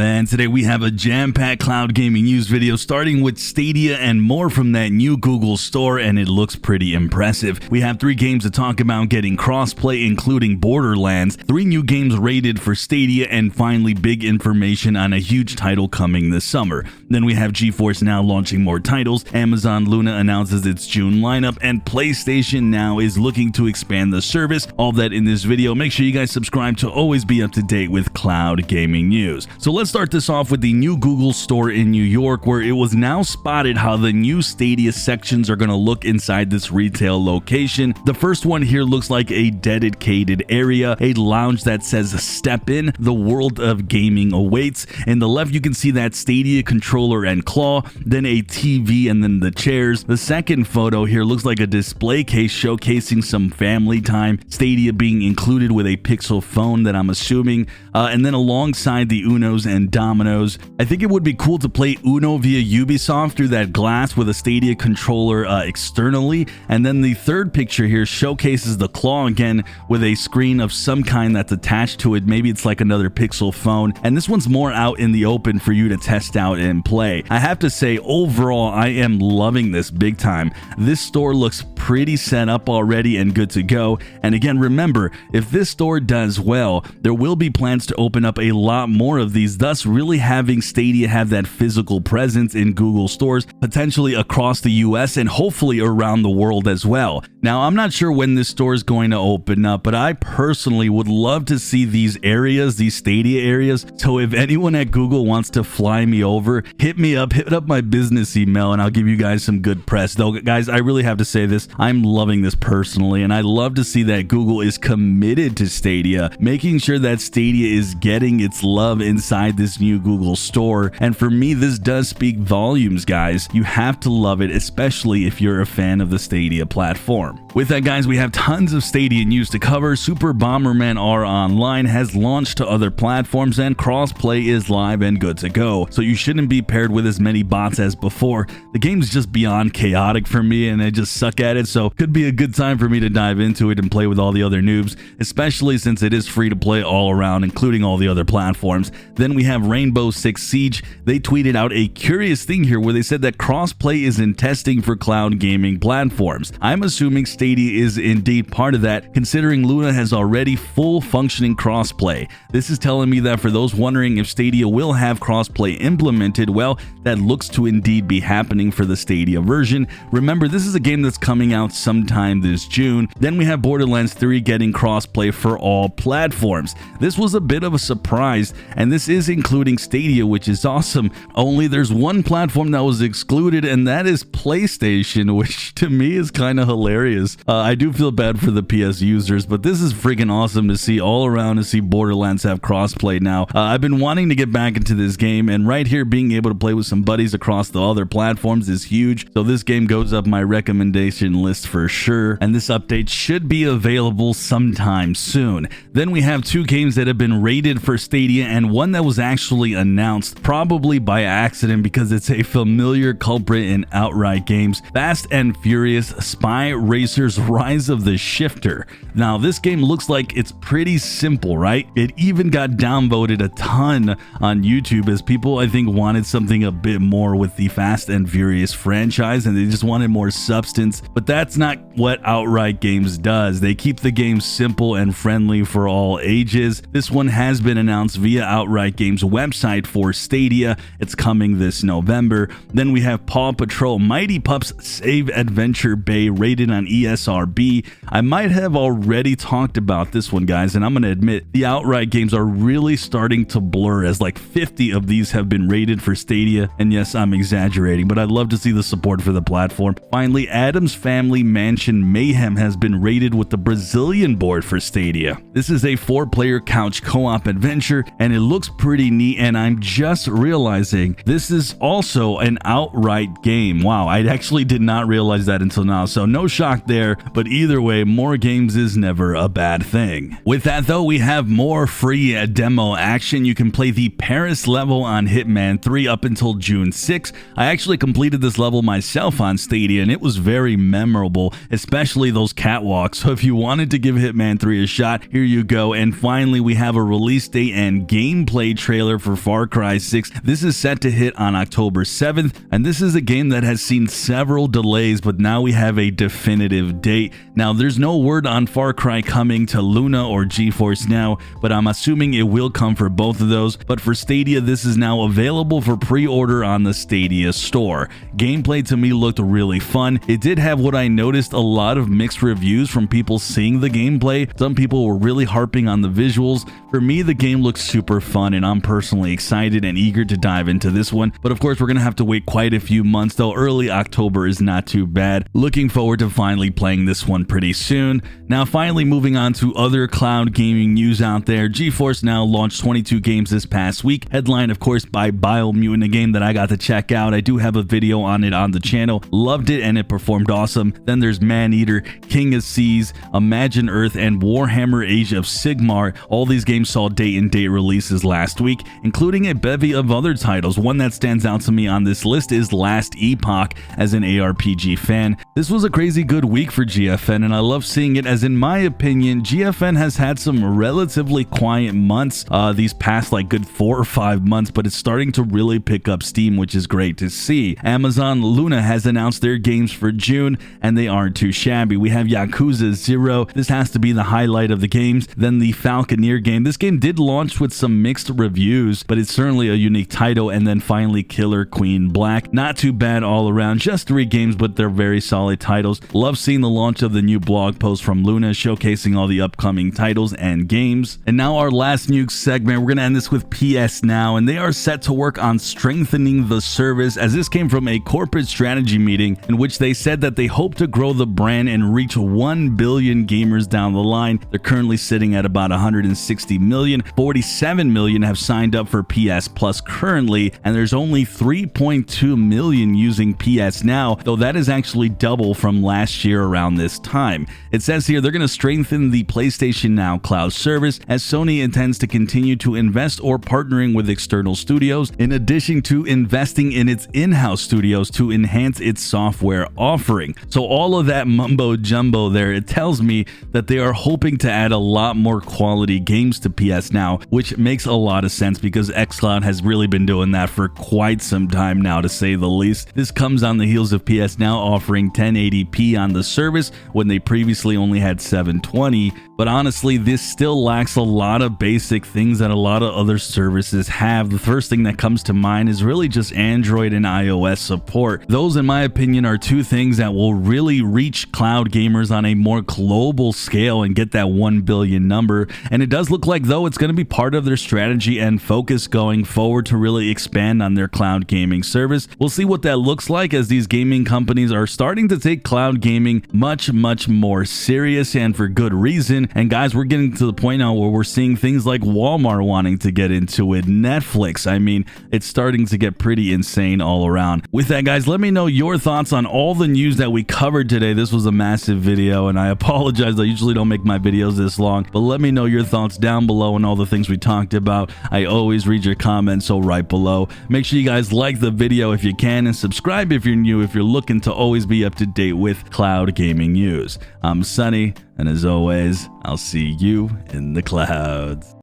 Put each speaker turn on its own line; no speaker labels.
Man, today we have a jam-packed cloud gaming news video starting with Stadia and more from that new Google store, and it looks pretty impressive. We have 3 games to talk about getting crossplay, including Borderlands, 3 new games rated for Stadia, and finally big information on a huge title coming this summer. Then we have GeForce now launching more titles, Amazon Luna announces its June lineup, and PlayStation now is looking to expand the service. All that in this video. Make sure you guys subscribe to always be up to date with cloud gaming news. So let's start this off with the new Google store in New York, where it was now spotted how the new Stadia sections are going to look inside this retail location. The first one here looks like a dedicated area, a lounge that says "Step in, the world of gaming awaits." In the left you can see that Stadia controller and claw, then a TV, and then the chairs. The second photo here looks like a display case showcasing some family time, Stadia being included with a Pixel phone that I'm assuming, and then alongside the Unos and Dominoes. I think it would be cool to play Uno via Ubisoft through that glass with a Stadia controller externally. And then the third picture here showcases the claw again with a screen of some kind that's attached to it. Maybe it's like another Pixel phone, and this one's more out in the open for you to test out and play. I have to say, overall, I am loving this big time. This store looks pretty set up already and good to go. And again, remember, if this store does well, there will be plans to open up a lot more of these, thus really having Stadia have that physical presence in Google stores, potentially across the US and hopefully around the world as well. Now, I'm not sure when this store is going to open up, but I personally would love to see these areas, these Stadia areas. So if anyone at Google wants to fly me over, hit me up, hit up my business email, and I'll give you guys some good press. Though, guys, I really have to say this, I'm loving this personally, and I love to see that Google is committed to Stadia, making sure that Stadia is getting its love inside this new Google store. And for me, this does speak volumes, guys. You have to love it, especially if you're a fan of the Stadia platform. With that, guys, we have tons of Stadia news to cover. Super Bomberman R Online has launched to other platforms, and crossplay is live and good to go, so you shouldn't be paired with as many bots as before. The game's just beyond chaotic for me, and I just suck at it, so could be a good time for me to dive into it and play with all the other noobs, especially since it is free to play all around, including all the other platforms. Then we have Rainbow Six Siege. They tweeted out a curious thing here where they said that crossplay is in testing for cloud gaming platforms. I'm assuming Stadia is indeed part of that, considering Luna has already full functioning crossplay. This is telling me that for those wondering if Stadia will have crossplay implemented, well, that looks to indeed be happening for the Stadia version. Remember, this is a game that's coming out sometime this June. Then we have Borderlands 3 getting crossplay for all platforms. This was a bit of a surprise, and this is including Stadia, which is awesome. Only there's one platform that was excluded, and that is PlayStation, which to me is kind of hilarious. I do feel bad for the PS users, but this is freaking awesome to see all around, to see Borderlands have crossplay now. I've been wanting to get back into this game, and right here being able to play with some buddies across the other platforms is huge. So this game goes up my recommendation list for sure, and this update should be available sometime soon. Then we have 2 games that have been rated for Stadia, and one that was actually announced probably by accident because it's a familiar culprit in Outright Games. Fast and Furious Spy Racers Rise of the Shifter. Now, this game looks like it's pretty simple, right? It even got downvoted a ton on YouTube as people, I think, wanted something a bit more with the Fast and Furious franchise, and they just wanted more substance. But that's not what Outright Games does. They keep the game simple and friendly for all ages. This one has been announced via Outright Games website for Stadia. It's coming this November. Then we have Paw Patrol Mighty Pups Save Adventure Bay, rated on ESRB. I might have already talked about this one, guys, and I'm going to admit the Outright Games are really starting to blur, as like 50 of these have been rated for Stadia. And yes, I'm exaggerating, but I'd love to see the support for the platform. Finally, Addams Family Mansion Mayhem has been rated with the Brazilian board for Stadia. This is a 4-player couch co-op adventure, and it looks pretty neat, and I'm just realizing this is also an Outright game. Wow, I actually did not realize that until now, so no shock there, but either way, more games is never a bad thing. With that though, we have more free demo action. You can play the Paris level on Hitman 3 up until June 6. I actually completed this level myself on Stadia, and it was very memorable, especially those catwalks. So if you wanted to give Hitman 3 a shot, here you go. And finally, we have a release date and gameplay trailer trailer for Far Cry 6. This is set to hit on October 7th, and this is a game that has seen several delays, but now we have a definitive date. Now, there's no word on Far Cry coming to Luna or GeForce Now, but I'm assuming it will come for both of those. But for Stadia, this is now available for pre-order on the Stadia store. Gameplay to me looked really fun. It did have what I noticed a lot of mixed reviews from people seeing the gameplay. Some people were really harping on the visuals. For me, the game looks super fun, and I'm personally excited and eager to dive into this one. But of course, we're gonna have to wait quite a few months, though early October is not too bad. Looking forward to finally playing this one pretty soon. Now, finally moving on to other cloud gaming news out there. GeForce Now launched 22 games this past week, headlined of course by Biomutant, a game that I got to check out. I do have a video on it on the channel. Loved it and it performed awesome. Then there's Maneater, King of Seas, Imagine Earth, and Warhammer Age of Sigmar. All these games saw date-and-date releases last week, including a bevy of other titles. One that stands out to me on this list is Last Epoch. As an ARPG fan, this was a crazy good week for GFN, and I love seeing it, as in my opinion, GFN has had some relatively quiet months these past like good 4 or 5 months, but it's starting to really pick up steam, which is great to see. Amazon Luna has announced their games for June, and they aren't too shabby. We have Yakuza 0. This has to be the highlight of the games. Then the Falconeer game. This game did launch with some mixed reviews, but it's certainly a unique title. And then finally Killer Queen Black. Not too bad all around. Just 3 games, but they're very solid titles. Love seeing the launch of the new blog post from Luna showcasing all the upcoming titles and games. And now our last news segment, we're going to end this with PS Now, and they are set to work on strengthening the service, as this came from a corporate strategy meeting in which they said that they hope to grow the brand and reach 1 billion gamers down the line. They're currently sitting at about 160 million. 47 million have signed up for PS Plus currently, and there's only 3.2 million using PS Now, though that is actually double from last year around this time. It says here they're going to strengthen the PlayStation Now cloud service, as Sony intends to continue to invest or partnering with external studios, in addition to investing in its in-house studios to enhance its software offering. So all of that mumbo jumbo there, it tells me that they are hoping to add a lot more quality games to PS Now, which makes a lot of sense because xCloud has really been doing that for quite some time now, to say the least. This comes on the heels of PS Now offering 1080p on the service when they previously only had 720, but honestly, this still lacks a lot of basic things that a lot of other services have. The first thing that comes to mind is really just Android and iOS support. Those, in my opinion, are 2 things that will really reach cloud gamers on a more global scale and get that 1 billion number. And it does look like, though, it's going to be part of their strategy and focus going forward to really expand on their cloud gaming service. We'll see what that looks like, as these gaming companies are starting to take cloud gaming much more serious, and for good reason. And guys, we're getting to the point now where we're seeing things like Walmart wanting to get into it, Netflix. I mean, it's starting to get pretty insane all around. With that, guys, let me know your thoughts on all the news that we covered today. This was a massive video, and I apologize. I usually don't make my videos this long, but let me know your thoughts down below on all the things we talked about. I always read your comments, so right below. Make sure you guys like the video if you can, and subscribe if you're new, if you're looking to always be up to date with cloud gaming news. I'm Sunny, and as always, I'll see you in the clouds.